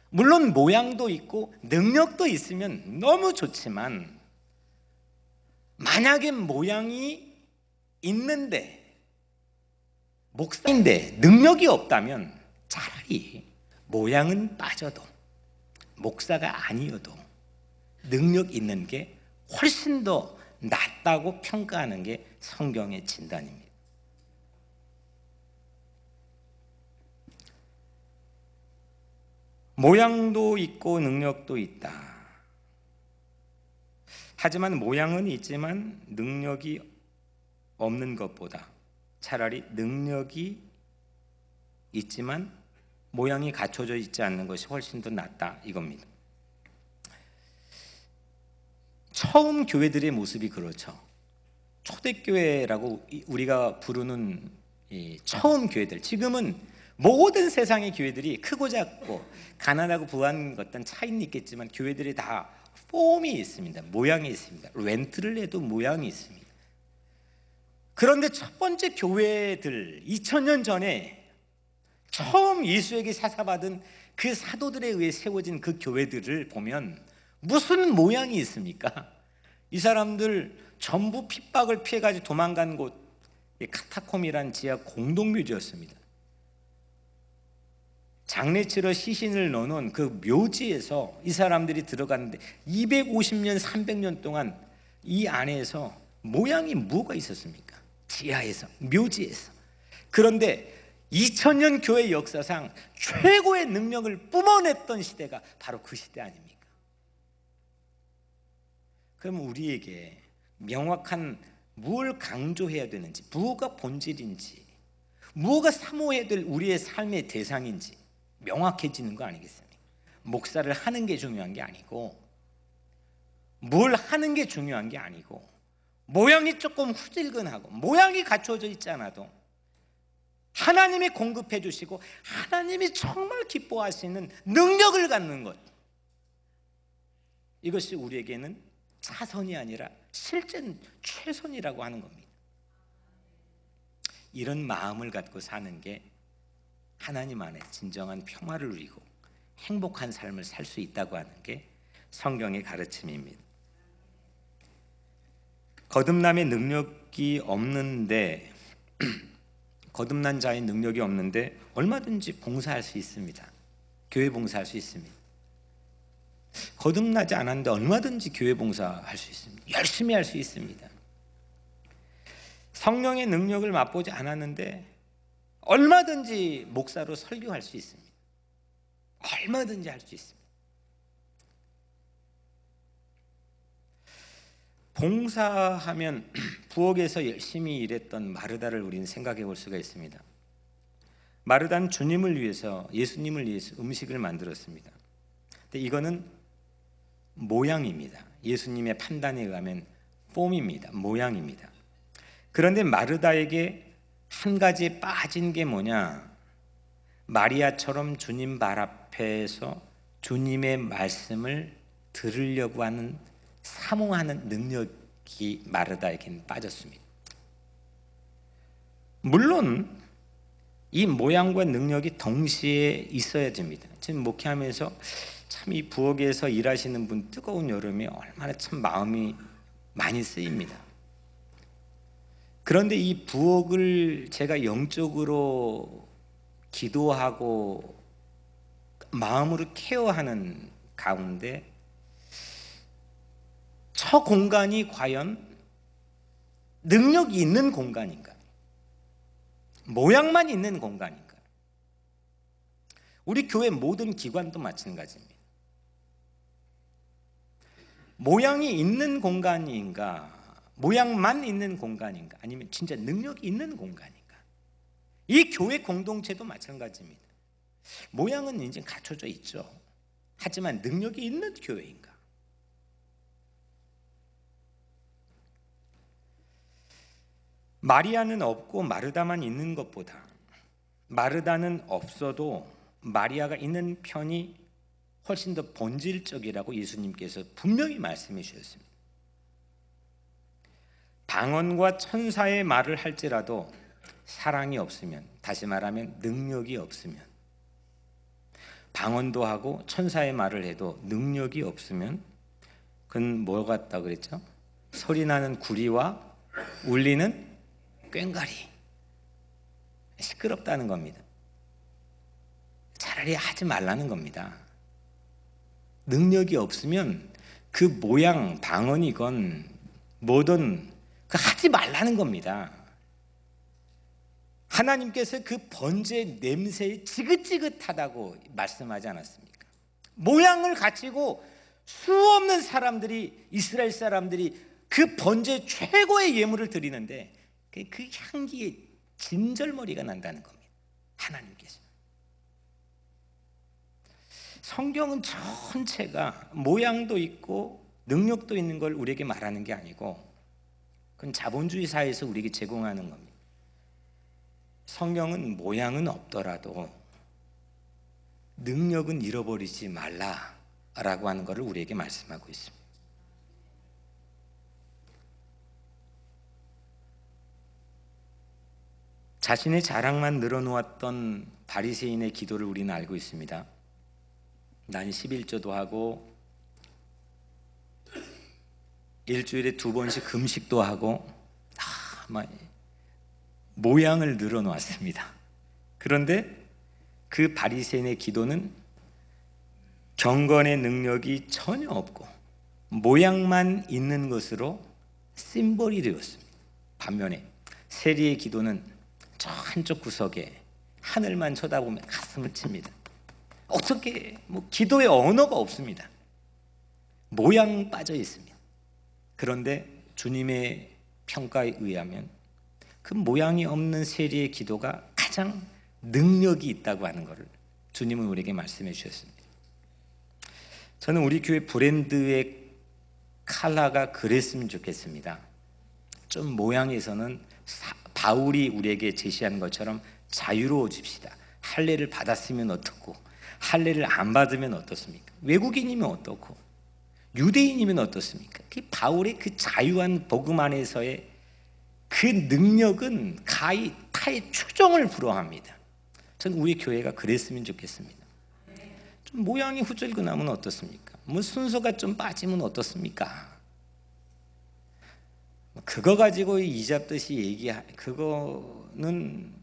물론 모양도 있고 능력도 있으면 너무 좋지만, 만약에 모양이 있는데 목사인데 능력이 없다면 차라리 모양은 빠져도 목사가 아니어도 능력 있는 게 훨씬 더 낫다고 평가하는 게 성경의 진단입니다. 모양도 있고 능력도 있다. 하지만 모양은 있지만 능력이 없는 것보다 차라리 능력이 있지만 모양이 갖춰져 있지 않는 것이 훨씬 더 낫다, 이겁니다. 처음 교회들의 모습이 그렇죠. 초대교회라고 우리가 부르는 이 처음 교회들, 지금은 모든 세상의 교회들이 크고 작고 가난하고 부한 어떤 차이는 있겠지만 교회들이 다 폼이 있습니다. 모양이 있습니다. 렌트를 해도 모양이 있습니다. 그런데 첫 번째 교회들, 2000년 전에 처음 예수에게 사사받은 그 사도들에 의해 세워진 그 교회들을 보면 무슨 모양이 있습니까? 이 사람들 전부 핍박을 피해가지고 도망간 곳, 카타콤이란 지하 공동묘지였습니다. 장례치러 시신을 넣어놓은 그 묘지에서 이 사람들이 들어갔는데 250년, 300년 동안 이 안에서 모양이 뭐가 있었습니까? 지하에서, 묘지에서. 그런데 2000년 교회 역사상 최고의 능력을 뿜어냈던 시대가 바로 그 시대 아닙니까? 그럼 우리에게 명확한 무엇을 강조해야 되는지, 무엇가 본질인지, 무엇가 사모해야 될 우리의 삶의 대상인지 명확해지는 거 아니겠습니까? 목사를 하는 게 중요한 게 아니고, 뭘 하는 게 중요한 게 아니고, 모양이 조금 후질근하고 모양이 갖춰져 있지 않아도 하나님이 공급해 주시고 하나님이 정말 기뻐하시는 능력을 갖는 것, 이것이 우리에게는 차선이 아니라 실제 최선이라고 하는 겁니다. 이런 마음을 갖고 사는 게 하나님 안에 진정한 평화를 누리고 행복한 삶을 살 수 있다고 하는 게 성경의 가르침입니다. 거듭남의 능력이 없는데, 거듭난 자의 능력이 없는데 얼마든지 봉사할 수 있습니다. 교회 봉사할 수 있습니다. 거듭나지 않았는데 얼마든지 교회 봉사할 수 있습니다. 열심히 할 수 있습니다. 성령의 능력을 맛보지 않았는데 얼마든지 목사로 설교할 수 있습니다. 얼마든지 할 수 있습니다. 봉사하면 부엌에서 열심히 일했던 마르다를 우리는 생각해 볼 수가 있습니다. 마르다는 주님을 위해서, 예수님을 위해서 음식을 만들었습니다. 근데 이거는 모양입니다. 예수님의 판단에 의하면 폼입니다. 모양입니다. 그런데 마르다에게 한 가지 빠진 게 뭐냐? 마리아처럼 주님 발 앞에서 주님의 말씀을 들으려고 하는, 사모하는 능력이 마르다에게는 빠졌습니다. 물론 이 모양과 능력이 동시에 있어야 됩니다. 지금 목회하면서 참 이 부엌에서 일하시는 분, 뜨거운 여름에 얼마나 참 마음이 많이 쓰입니다. 그런데 이 부엌을 제가 영적으로 기도하고 마음으로 케어하는 가운데 저 공간이 과연 능력이 있는 공간인가? 모양만 있는 공간인가? 우리 교회 모든 기관도 마찬가지입니다. 모양이 있는 공간인가? 모양만 있는 공간인가? 아니면 진짜 능력이 있는 공간인가? 이 교회 공동체도 마찬가지입니다. 모양은 이제 갖춰져 있죠. 하지만 능력이 있는 교회인가? 마리아는 없고 마르다만 있는 것보다 마르다는 없어도 마리아가 있는 편이 훨씬 더 본질적이라고 예수님께서 분명히 말씀해 주셨습니다. 방언과 천사의 말을 할지라도 사랑이 없으면, 다시 말하면 능력이 없으면, 방언도 하고 천사의 말을 해도 능력이 없으면 그건 뭐 같다 그랬죠? 소리나는 구리와 울리는 꽹과리, 시끄럽다는 겁니다. 차라리 하지 말라는 겁니다. 능력이 없으면 그 모양, 방언이건 뭐든 그 하지 말라는 겁니다. 하나님께서 그 번제의 냄새에 지긋지긋하다고 말씀하지 않았습니까? 모양을 갖추고 수없는 사람들이, 이스라엘 사람들이 그 번제 최고의 예물을 드리는데 그 향기에 진절머리가 난다는 겁니다. 하나님께서. 성경은 전체가 모양도 있고 능력도 있는 걸 우리에게 말하는 게 아니고 그건 자본주의 사회에서 우리에게 제공하는 겁니다. 성경은 모양은 없더라도 능력은 잃어버리지 말라라고 하는 것을 우리에게 말씀하고 있습니다. 자신의 자랑만 늘어놓았던 바리새인의 기도를 우리는 알고 있습니다. 난 11조도 하고 일주일에 2번씩 금식도 하고 모양을 늘어놓았습니다. 그런데 그 바리새인의 기도는 경건의 능력이 전혀 없고 모양만 있는 것으로 심볼이 되었습니다. 반면에 세리의 기도는 저 한쪽 구석에 하늘만 쳐다보며 가슴을 칩니다. 어떻게 기도의 언어가 없습니다. 모양 빠져 있습니다. 그런데 주님의 평가에 의하면 그 모양이 없는 세리의 기도가 가장 능력이 있다고 하는 것을 주님은 우리에게 말씀해 주셨습니다. 저는 우리 교회 브랜드의 컬러가 그랬으면 좋겠습니다. 좀 모양에서는 바울이 우리에게 제시한 것처럼 자유로워집시다. 할례를 받았으면 어떻고 할례를 안 받으면 어떻습니까? 외국인이면 어떻고 유대인이면 어떻습니까? 그 바울의 그 자유한 복음 안에서의 그 능력은 타의 추종을 불허합니다. 저는 우리 교회가 그랬으면 좋겠습니다. 좀 모양이 후줄근하면 어떻습니까? 순서가 좀 빠지면 어떻습니까? 그거 가지고 이잡듯이 그거는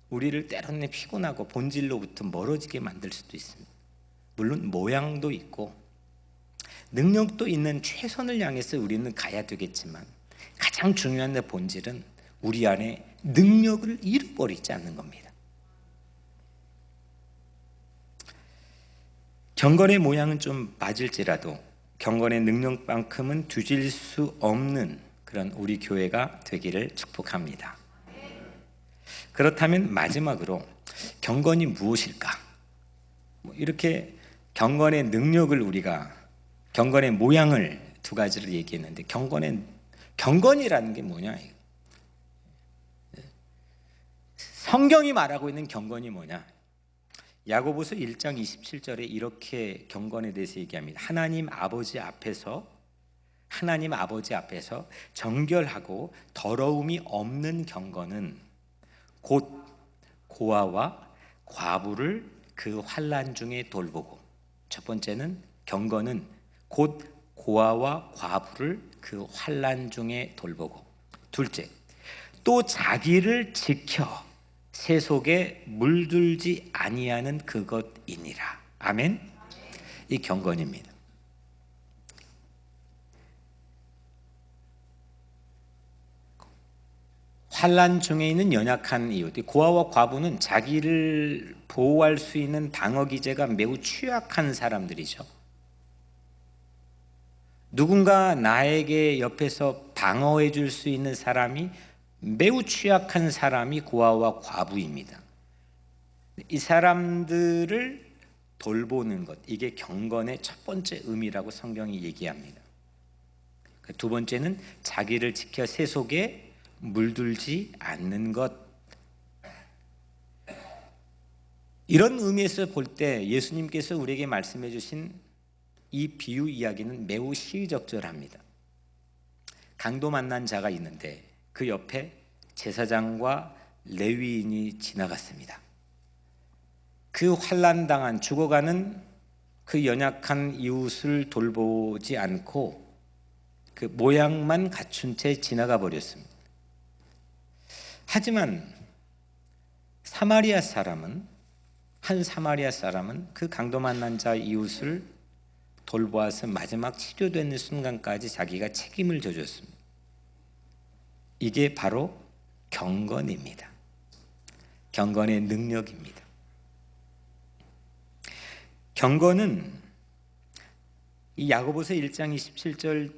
우리를 때로는 피곤하고 본질로부터 멀어지게 만들 수도 있습니다. 물론 모양도 있고 능력도 있는 최선을 향해서 우리는 가야 되겠지만 가장 중요한 본질은 우리 안에 능력을 잃어버리지 않는 겁니다. 경건의 모양은 좀 빠질지라도 경건의 능력만큼은 뒤질 수 없는 그런 우리 교회가 되기를 축복합니다. 그렇다면 마지막으로 경건이 무엇일까? 이렇게 경건의 능력을 우리가 경건의 모양을 두 가지를 얘기했는데 경건이라는 게 뭐냐? 성경이 말하고 있는 경건이 뭐냐? 야고보서 1장 27절에 이렇게 경건에 대해서 얘기합니다. 하나님 아버지 앞에서 정결하고 더러움이 없는 경건은 곧 고아와 과부를 그 환난 중에 돌보고, 첫 번째는 경건은 곧 고아와 과부를 그 환난 중에 돌보고, 둘째 또 자기를 지켜 세속에 물들지 아니하는 그것이니라. 아멘. 이 경건입니다. 환난 중에 있는 연약한 이웃, 고아와 과부는 자기를 보호할 수 있는 방어 기제가 매우 취약한 사람들이죠. 누군가 나에게 옆에서 방어해 줄 수 있는 사람이 매우 취약한 사람이 고아와 과부입니다. 이 사람들을 돌보는 것, 이게 경건의 첫 번째 의미라고 성경이 얘기합니다. 두 번째는 자기를 지켜 세속에 물들지 않는 것. 이런 의미에서 볼 때 예수님께서 우리에게 말씀해 주신 이 비유 이야기는 매우 시의적절합니다. 강도 만난 자가 있는데 그 옆에 제사장과 레위인이 지나갔습니다. 그 환난당한 죽어가는 그 연약한 이웃을 돌보지 않고 그 모양만 갖춘 채 지나가 버렸습니다. 하지만 한 사마리아 사람은 그 강도 만난 자 이웃을 돌보아서 마지막 치료되는 순간까지 자기가 책임을 져줬습니다. 이게 바로 경건입니다. 경건의 능력입니다. 경건은 이 야고보서 1장 27절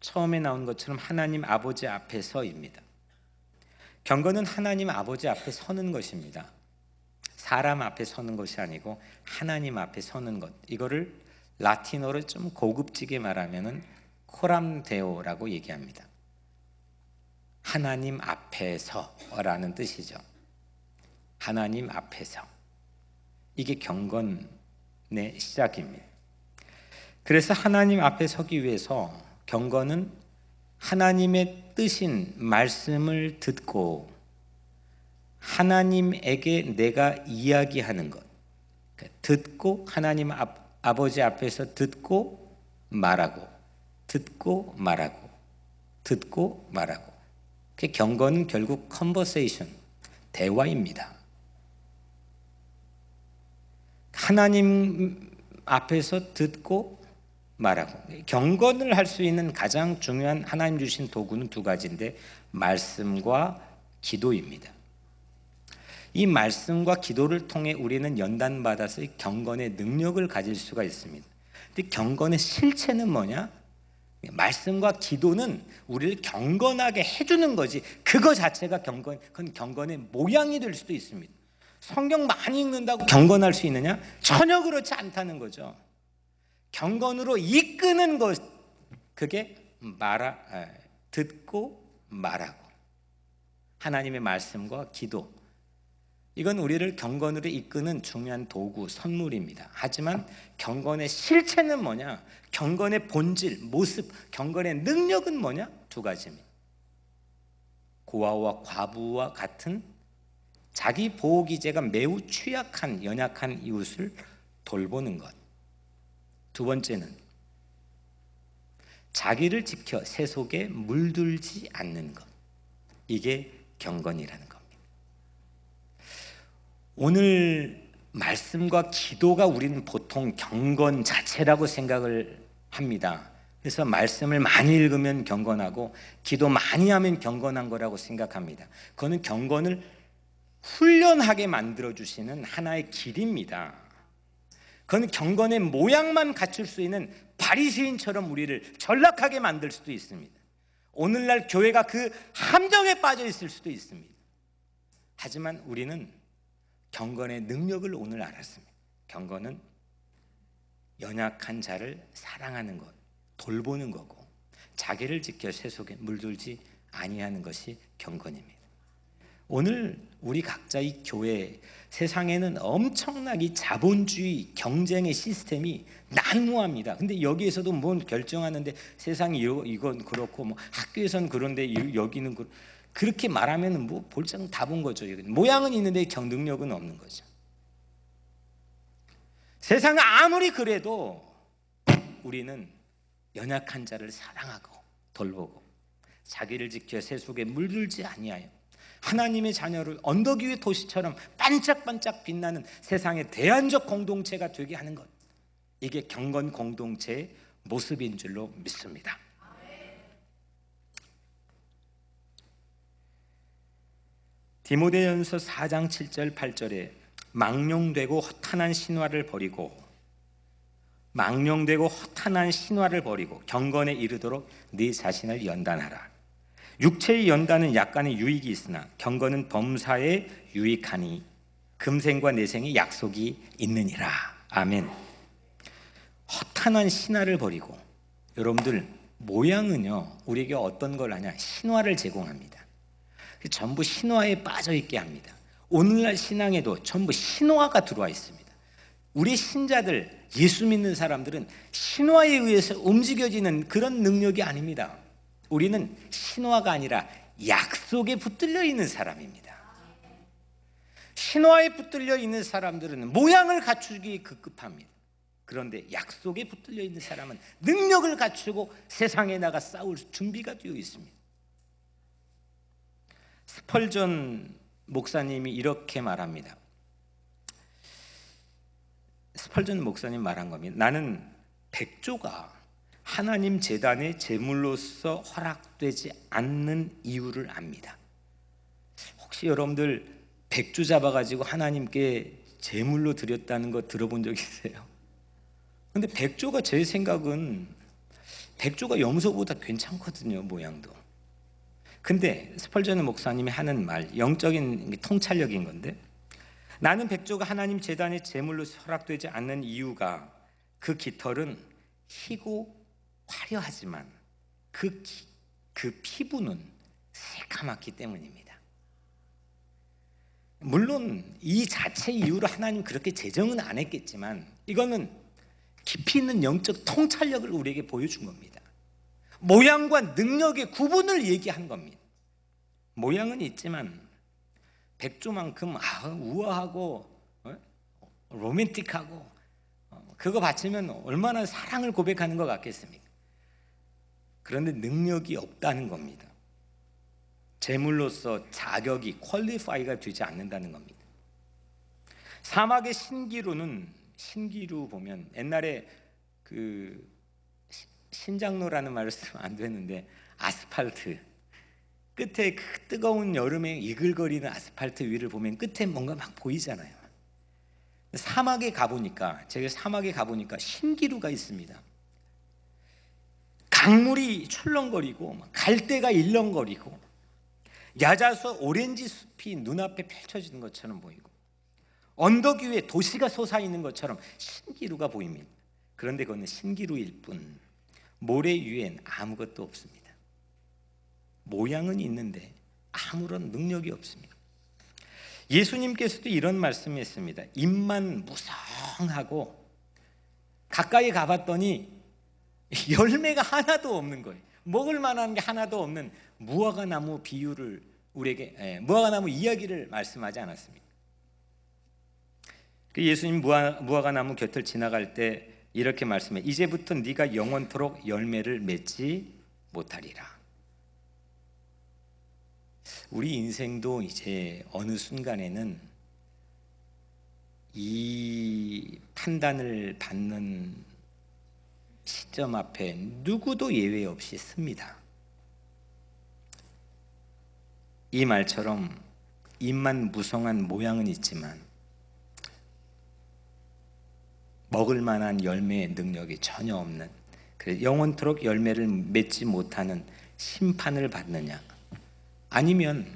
처음에 나온 것처럼 하나님 아버지 앞에 서입니다. 경건은 하나님 아버지 앞에 서는 것입니다. 사람 앞에 서는 것이 아니고 하나님 앞에 서는 것. 이거를 라틴어로 좀 고급지게 말하면은 코람데오라고 얘기합니다. 하나님 앞에서라는 뜻이죠. 하나님 앞에서. 이게 경건의 시작입니다. 그래서 하나님 앞에 서기 위해서 경건은 하나님의 뜻인 말씀을 듣고 하나님에게 내가 이야기하는 것, 듣고 하나님 아버지 앞에서 듣고 말하고 듣고 말하고 듣고 말하고. 그 경건은 결국 컨버세이션, 대화입니다. 하나님 앞에서 듣고 말하고. 경건을 할 수 있는 가장 중요한 하나님 주신 도구는 두 가지인데 말씀과 기도입니다. 이 말씀과 기도를 통해 우리는 연단받아서 경건의 능력을 가질 수가 있습니다. 근데 경건의 실체는 뭐냐? 말씀과 기도는 우리를 경건하게 해주는 거지 그거 자체가 그건 경건의 모양이 될 수도 있습니다. 성경 많이 읽는다고 경건할 수 있느냐? 전혀 그렇지 않다는 거죠. 경건으로 이끄는 것, 그게 듣고 말하고 하나님의 말씀과 기도, 이건 우리를 경건으로 이끄는 중요한 도구, 선물입니다. 하지만 경건의 실체는 뭐냐? 경건의 본질, 모습, 경건의 능력은 뭐냐? 두 가지입니다. 고아와 과부와 같은 자기 보호기제가 매우 취약한 연약한 이웃을 돌보는 것. 두 번째는 자기를 지켜 세속에 물들지 않는 것. 이게 경건이라는 겁니다. 오늘 말씀과 기도가 우리는 보통 경건 자체라고 생각을 합니다. 그래서 말씀을 많이 읽으면 경건하고 기도 많이 하면 경건한 거라고 생각합니다. 그거는 경건을 훈련하게 만들어주시는 하나의 길입니다. 그건 경건의 모양만 갖출 수 있는 바리새인처럼 우리를 전락하게 만들 수도 있습니다. 오늘날 교회가 그 함정에 빠져 있을 수도 있습니다. 하지만 우리는 경건의 능력을 오늘 알았습니다. 경건은 연약한 자를 사랑하는 것, 돌보는 거고 자기를 지켜 세속에 물들지 아니하는 것이 경건입니다. 오늘 우리 각자 이 교회, 세상에는 엄청나게 자본주의 경쟁의 시스템이 난무합니다. 근데 여기에서도 뭘 결정하는데 세상이 이건 그렇고 뭐 학교에선 그런데 여기는 그렇게 말하면 뭐 볼장 다 본 거죠. 모양은 있는데 능력은 없는 거죠. 세상은 아무리 그래도 우리는 연약한 자를 사랑하고 돌보고 자기를 지켜 세속에 물들지 아니하여 하나님의 자녀를 언덕 위의 도시처럼 반짝반짝 빛나는 세상의 대안적 공동체가 되게 하는 것, 이게 경건 공동체의 모습인 줄로 믿습니다. 디모데전서 4장 7절 8절에 망령되고 허탄한 신화를 버리고 경건에 이르도록 네 자신을 연단하라. 육체의 연단은 약간의 유익이 있으나 경건은 범사에 유익하니 금생과 내생의 약속이 있느니라. 아멘. 허탄한 신화를 버리고, 여러분들 모양은요 우리에게 어떤 걸 하냐? 신화를 제공합니다. 전부 신화에 빠져 있게 합니다. 오늘날 신앙에도 전부 신화가 들어와 있습니다. 우리 신자들, 예수 믿는 사람들은 신화에 의해서 움직여지는 그런 능력이 아닙니다. 우리는 신화가 아니라 약속에 붙들려 있는 사람입니다. 신화에 붙들려 있는 사람들은 모양을 갖추기 급급합니다. 그런데 약속에 붙들려 있는 사람은 능력을 갖추고 세상에 나가 싸울 준비가 되어 있습니다. 스펄전 목사님이 이렇게 말합니다. 스펄전 목사님 말한 겁니다. 나는 백조가 하나님 제단의 제물로서 허락되지 않는 이유를 압니다. 혹시 여러분들 백조 잡아가지고 하나님께 제물로 드렸다는 거 들어본 적 있어요? 근데 백조가 제 생각은 백조가 염소보다 괜찮거든요, 모양도. 근데 스펄전 목사님이 하는 말, 영적인 통찰력인 건데, 나는 백조가 하나님 제단의 제물로 허락되지 않는 이유가 그 깃털은 희고 화려하지만 그 피부는 새까맣기 때문입니다. 물론 이 자체 이유로 하나님 그렇게 제정은 안 했겠지만 이거는 깊이 있는 영적 통찰력을 우리에게 보여준 겁니다. 모양과 능력의 구분을 얘기한 겁니다. 모양은 있지만 백조만큼 우아하고 로맨틱하고 그거 바치면 얼마나 사랑을 고백하는 것 같겠습니까? 그런데 능력이 없다는 겁니다. 제물로서 자격이 퀄리파이가 되지 않는다는 겁니다. 사막의 신기루 보면 옛날에 그 신장로라는 말을 쓰면 안 되는데 아스팔트 끝에 그 뜨거운 여름에 이글거리는 아스팔트 위를 보면 끝에 뭔가 막 보이잖아요. 제가 사막에 가보니까 신기루가 있습니다. 강물이 출렁거리고 갈대가 일렁거리고 야자수 오렌지 숲이 눈앞에 펼쳐지는 것처럼 보이고 언덕 위에 도시가 솟아있는 것처럼 신기루가 보입니다. 그런데 그건 신기루일 뿐 모래 위엔 아무것도 없습니다. 모양은 있는데 아무런 능력이 없습니다. 예수님께서도 이런 말씀을 했습니다. 입만 무성하고 가까이 가봤더니 열매가 하나도 없는 거예요. 먹을 만한 게 하나도 없는 무화과나무 비유를 우리에게 무화과나무 이야기를 말씀하지 않았습니까? 예수님 무화과나무 곁을 지나갈 때 이렇게 말씀해 이제부터 네가 영원토록 열매를 맺지 못하리라. 우리 인생도 이제 어느 순간에는 이 판단을 받는 시점 앞에 누구도 예외 없이 씁니다. 이 말처럼 입만 무성한 모양은 있지만 먹을 만한 열매의 능력이 전혀 없는, 그래서 영원토록 열매를 맺지 못하는 심판을 받느냐, 아니면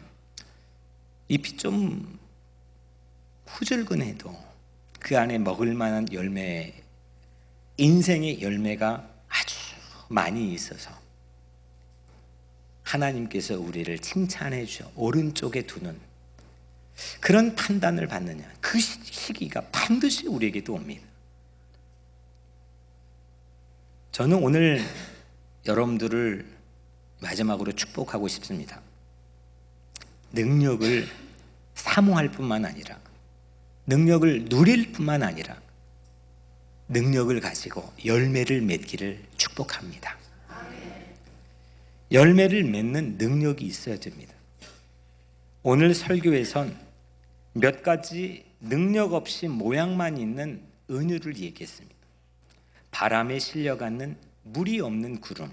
잎이 좀 후줄근해도 그 안에 먹을 만한 열매, 인생의 열매가 아주 많이 있어서 하나님께서 우리를 칭찬해 주셔 오른쪽에 두는 그런 판단을 받느냐, 그 시기가 반드시 우리에게도 옵니다. 저는 오늘 여러분들을 마지막으로 축복하고 싶습니다. 능력을 사모할 뿐만 아니라, 능력을 누릴 뿐만 아니라 능력을 가지고 열매를 맺기를 축복합니다. 열매를 맺는 능력이 있어야 됩니다. 오늘 설교에선 몇 가지 능력 없이 모양만 있는 은유를 얘기했습니다. 바람에 실려가는 물이 없는 구름,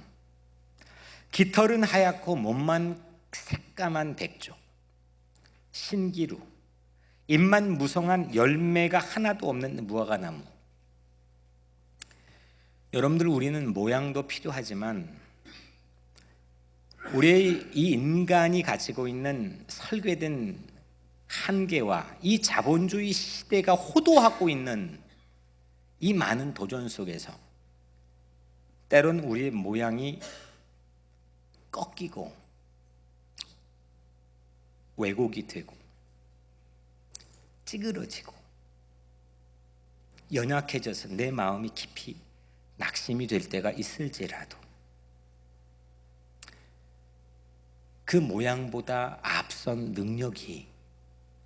깃털은 하얗고 몸만 새까만 백조, 신기루, 잎만 무성한 열매가 하나도 없는 무화과나무. 여러분들, 우리는 모양도 필요하지만 우리의 이 인간이 가지고 있는 설계된 한계와 이 자본주의 시대가 호도하고 있는 이 많은 도전 속에서 때론 우리의 모양이 꺾이고 왜곡이 되고 찌그러지고 연약해져서 내 마음이 깊이 낙심이 될 때가 있을지라도 그 모양보다 앞선 능력이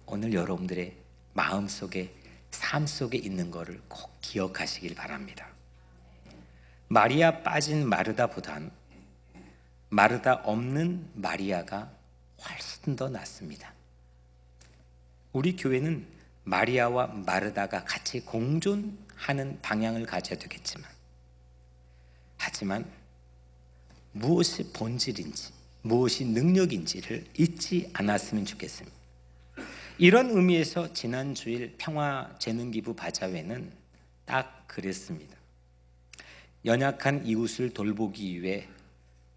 오늘 여러분들의 마음속에 삶 속에 있는 것을 꼭 기억하시길 바랍니다. 마리아 빠진 마르다보단 마르다 없는 마리아가 훨씬 더 낫습니다. 우리 교회는 마리아와 마르다가 같이 공존하는 방향을 가져야 되겠지만, 하지만 무엇이 본질인지 무엇이 능력인지를 잊지 않았으면 좋겠습니다. 이런 의미에서 지난 주일 평화재능기부 바자회는 딱 그랬습니다. 연약한 이웃을 돌보기 위해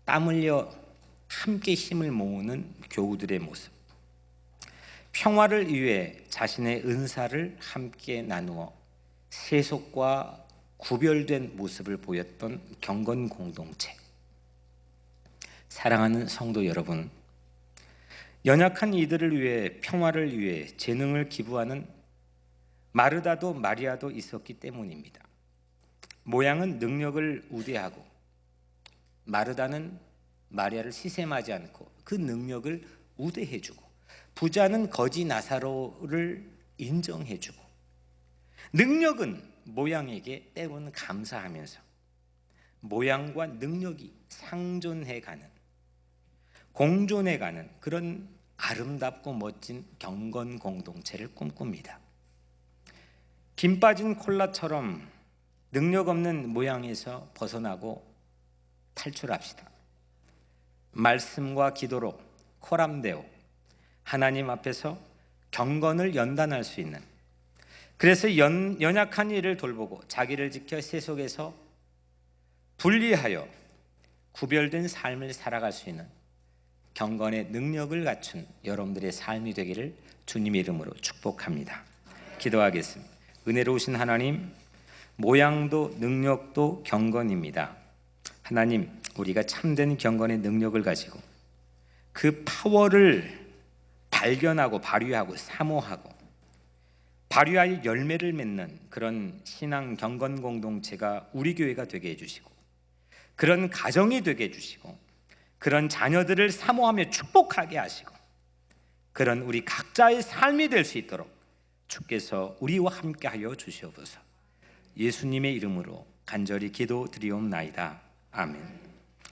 땀 흘려 함께 힘을 모으는 교우들의 모습, 평화를 위해 자신의 은사를 함께 나누어 세속과 구별된 모습을 보였던 경건 공동체. 사랑하는 성도 여러분, 연약한 이들을 위해 평화를 위해 재능을 기부하는 마르다도 마리아도 있었기 때문입니다. 모양은 능력을 우대하고 마르다는 마리아를 시샘하지 않고 그 능력을 우대해주고, 부자는 거지 나사로를 인정해주고, 능력은 모양에게 때로는 감사하면서 모양과 능력이 상존해가는, 공존해가는 그런 아름답고 멋진 경건 공동체를 꿈꿉니다. 김 빠진 콜라처럼 능력 없는 모양에서 벗어나고 탈출합시다. 말씀과 기도로 코람데오, 하나님 앞에서 경건을 연단할 수 있는, 그래서 연약한 이를 돌보고 자기를 지켜 세속에서 분리하여 구별된 삶을 살아갈 수 있는 경건의 능력을 갖춘 여러분들의 삶이 되기를 주님의 이름으로 축복합니다. 기도하겠습니다. 은혜로우신 하나님, 모양도 능력도 경건입니다. 하나님, 우리가 참된 경건의 능력을 가지고 그 파워를 발견하고 발휘하고 사모하고 발휘하여 열매를 맺는 그런 신앙 경건 공동체가 우리 교회가 되게 해주시고, 그런 가정이 되게 해주시고, 그런 자녀들을 사모하며 축복하게 하시고, 그런 우리 각자의 삶이 될 수 있도록 주께서 우리와 함께 하여 주시옵소서. 예수님의 이름으로 간절히 기도드리옵나이다. 아멘.